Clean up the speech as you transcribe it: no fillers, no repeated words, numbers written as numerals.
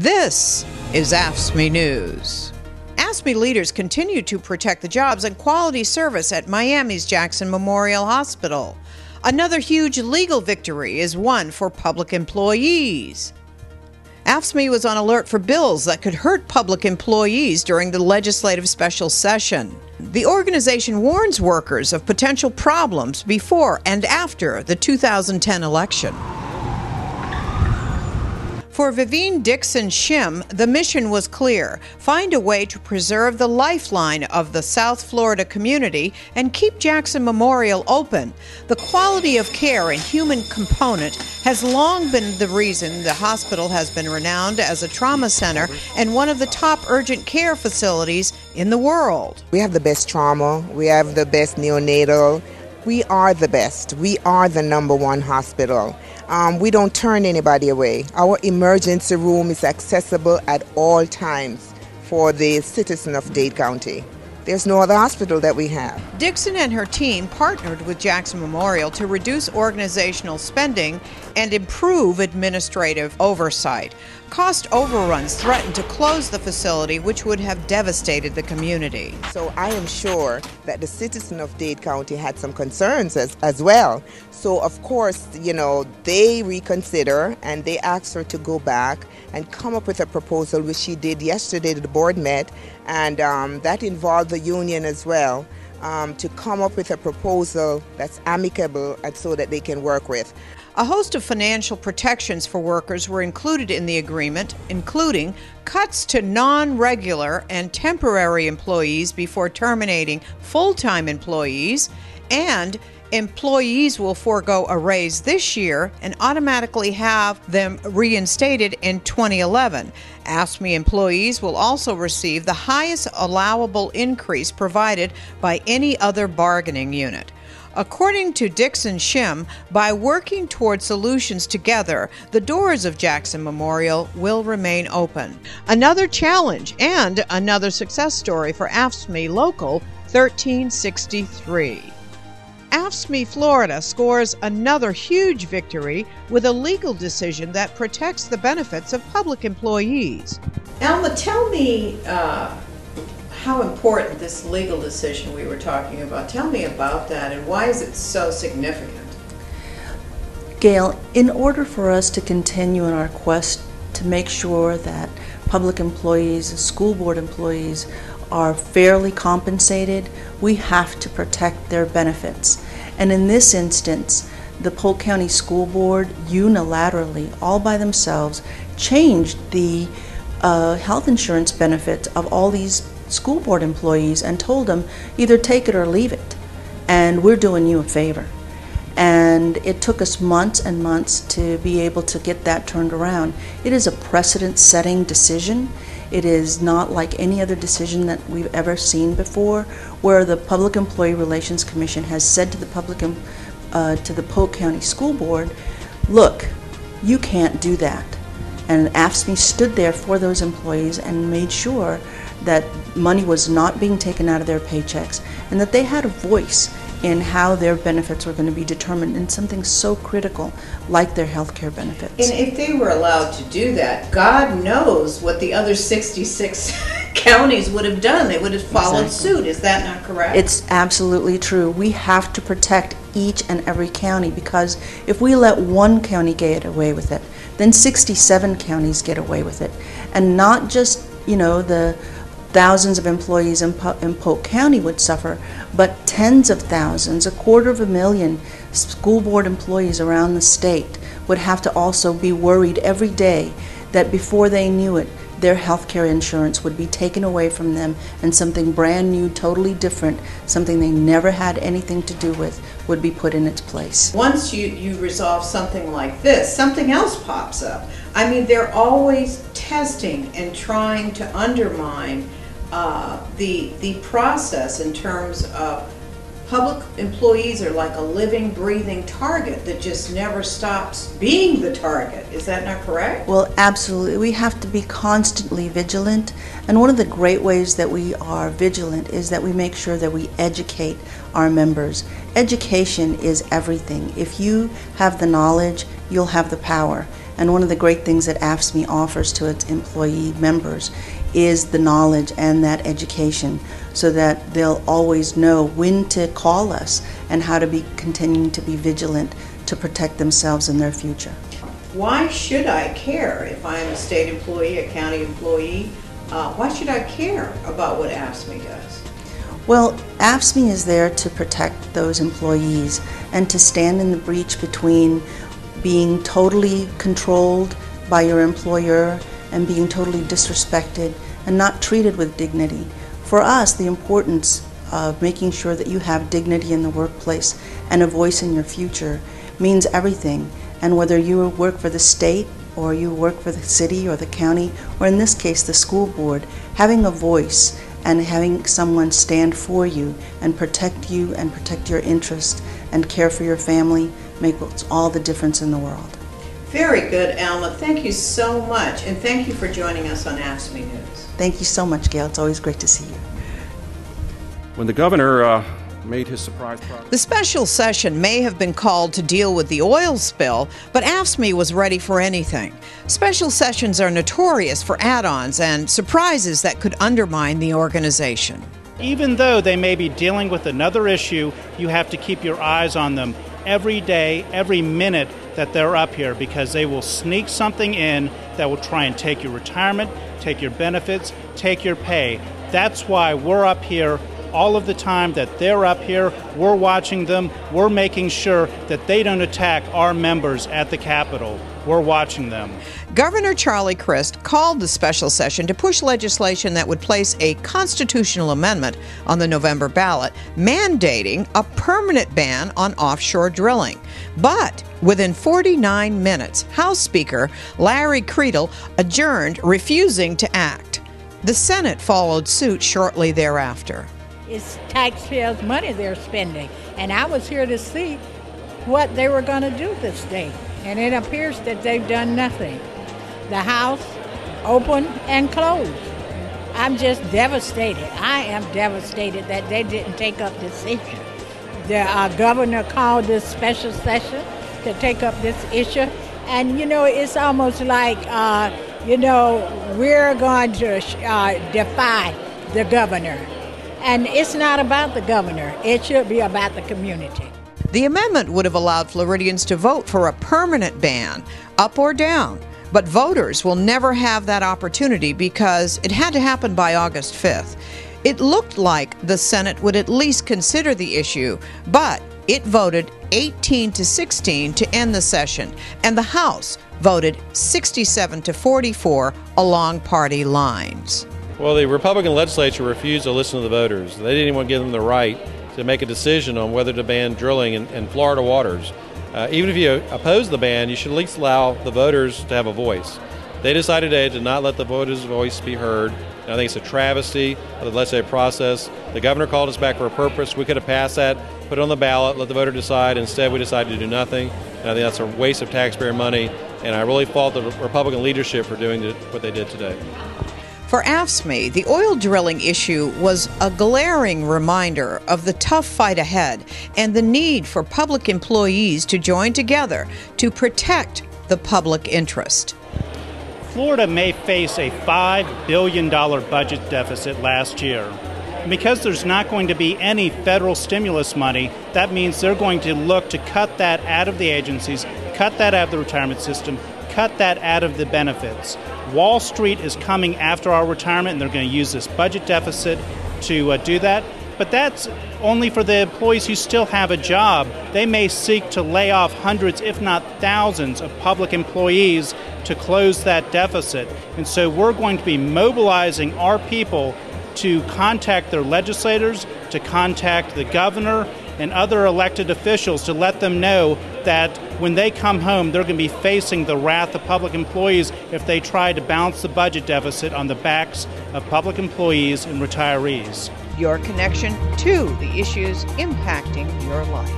This is Afscme News. Afscme leaders continue to protect the jobs and quality service at Miami's Jackson Memorial Hospital. Another huge legal victory is won for public employees. Afscme was on alert for bills that could hurt public employees during the legislative special session. The organization warns workers of potential problems before and after the 2010 election. For Vivine Dixon Shim, the mission was clear: find a way to preserve the lifeline of the South Florida community and keep Jackson Memorial open. The quality of care and human component has long been the reason the hospital has been renowned as a trauma center and one of the top urgent care facilities in the world. We have the best trauma, we have the best neonatal. We are the best. We are the #1 hospital. We don't turn anybody away. Our emergency room is accessible at all times for the citizen of Dade County. There's no other hospital that we have. Dixon and her team partnered with Jackson Memorial to reduce organizational spending and improve administrative oversight. Cost overruns threatened to close the facility, which would have devastated the community. So I am sure that the citizen of Dade County had some concerns as well. So of course, they reconsider and they asked her to go back and come up with a proposal, which she did yesterday. The board met, and that involved the union as well, to come up with a proposal that's amicable and so that they can work with. A host of financial protections for workers were included in the agreement, including cuts to non-regular and temporary employees before terminating full-time employees, and employees will forego a raise this year and automatically have them reinstated in 2011. Afscme employees will also receive the highest allowable increase provided by any other bargaining unit. According to Dixon Shim, by working toward solutions together, the doors of Jackson Memorial will remain open. Another challenge and another success story for Afscme Local 1363. Afscme, Florida scores another huge victory with a legal decision that protects the benefits of public employees. Alma, tell me how important this legal decision we were talking about. Tell me about that, and why is it so significant? Gail, in order for us to continue in our quest to make sure that public employees, school board employees, are fairly compensated, we have to protect their benefits. And in this instance, the Polk County School Board unilaterally, all by themselves, changed the health insurance benefits of all these school board employees and told them, either take it or leave it, and we're doing you a favor. And it took us months and months to be able to get that turned around. It is a precedent-setting decision. It is not like any other decision that we've ever seen before, where the Public Employee Relations Commission has said to the Polk County School Board, look, you can't do that. And Afscme stood there for those employees and made sure that money was not being taken out of their paychecks and that they had a voice in how their benefits were going to be determined in something so critical like their health care benefits. And if they were allowed to do that, God knows what the other 66 counties would have done. They would have followed suit. Is that not correct? It's absolutely true. We have to protect each and every county, because if we let one county get away with it, then 67 counties get away with it. And not just, the thousands of employees in Polk County would suffer, but tens of thousands, 250,000 school board employees around the state would have to also be worried every day that before they knew it, their health care insurance would be taken away from them and something brand new, totally different, something they never had anything to do with, would be put in its place. Once you resolve something like this, something else pops up. I mean, they're always testing and trying to undermine the process in terms of public employees are like a living, breathing target that just never stops being the target. Is that not correct? Well, absolutely. We have to be constantly vigilant. And one of the great ways that we are vigilant is that we make sure that we educate our members. Education is everything. If you have the knowledge, you'll have the power. And one of the great things that Afscme offers to its employee members is the knowledge and that education, so that they'll always know when to call us and how to be continuing to be vigilant to protect themselves and their future. Why should I care if I'm a state employee, a county employee? Why should I care about what Afscme does? Well, Afscme is there to protect those employees and to stand in the breach between being totally controlled by your employer and being totally disrespected and not treated with dignity. For us, the importance of making sure that you have dignity in the workplace and a voice in your future means everything. And whether you work for the state or you work for the city or the county, or in this case the school board, having a voice and having someone stand for you and protect your interest and care for your family makes all the difference in the world. Very good, Alma. Thank you so much, and thank you for joining us on Afscme News. Thank you so much, Gail. It's always great to see you. When the governor made his surprise progress. The special session may have been called to deal with the oil spill, but Afscme was ready for anything. Special sessions are notorious for add-ons and surprises that could undermine the organization. Even though they may be dealing with another issue, you have to keep your eyes on them every day, every minute that they're up here, because they will sneak something in that will try and take your retirement, take your benefits, take your pay. That's why we're up here all of the time, that they're up here, we're watching them, we're making sure that they don't attack our members at the Capitol. We're watching them. Governor Charlie Crist called the special session to push legislation that would place a constitutional amendment on the November ballot mandating a permanent ban on offshore drilling. But within 49 minutes, House Speaker Larry Creedle adjourned, refusing to act. The Senate followed suit shortly thereafter. It's taxpayers' money they're spending, and I was here to see what they were going to do this day, and it appears that they've done nothing. The House open and closed. I'm just devastated. I am devastated that they didn't take up this issue. The governor called this special session to take up this issue, and it's almost like we're going to defy the governor. And it's not about the governor. It should be about the community. The amendment would have allowed Floridians to vote for a permanent ban, up or down. But voters will never have that opportunity because it had to happen by August 5th. It looked like the Senate would at least consider the issue, but it voted 18-16 to end the session, and the House voted 67-44 along party lines. Well, the Republican legislature refused to listen to the voters. They didn't even give them the right to make a decision on whether to ban drilling in Florida waters. Even if you oppose the ban, you should at least allow the voters to have a voice. They decided today to not let the voters' voice be heard. And I think it's a travesty of the legislative process. The governor called us back for a purpose. We could have passed that, put it on the ballot, let the voter decide. Instead, we decided to do nothing. And I think that's a waste of taxpayer money. And I really fault the Republican leadership for doing what they did today. For Afscme, the oil drilling issue was a glaring reminder of the tough fight ahead and the need for public employees to join together to protect the public interest. Florida may face a $5 billion budget deficit last year. Because there's not going to be any federal stimulus money, that means they're going to look to cut that out of the agencies, cut that out of the retirement system, cut that out of the benefits. Wall Street is coming after our retirement, and they're going to use this budget deficit to do that. But that's only for the employees who still have a job. They may seek to lay off hundreds, if not thousands, of public employees to close that deficit. And so we're going to be mobilizing our people to contact their legislators, to contact the governor and other elected officials to let them know that when they come home, they're going to be facing the wrath of public employees if they try to balance the budget deficit on the backs of public employees and retirees. Your connection to the issues impacting your life.